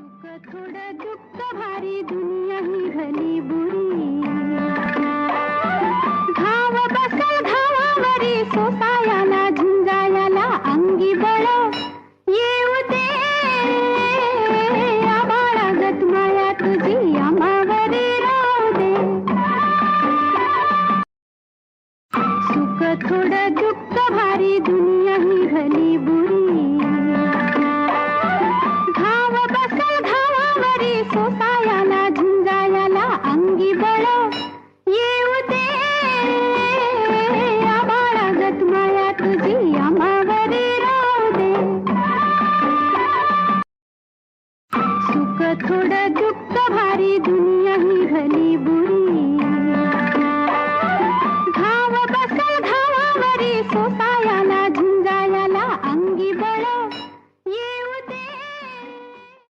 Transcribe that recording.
सुख थोडं दुःख भारी दुनिया ही भली बुरी घाव बसल घावावरी सोसायाला झुंजायाला अंगी बळ येऊ दे आबाळागत माया तुझी आम्हावरी राहू दे सुख थोडं दुःख भारी दुनिया ही भली बुरी घाव बसल घावावरी सोसायाला झुंजायाला अंगी बळ येऊ दे आबाळागत माया तुझी आम्हावरी राहू दे सुख थोडं दुःख भारी दुनिया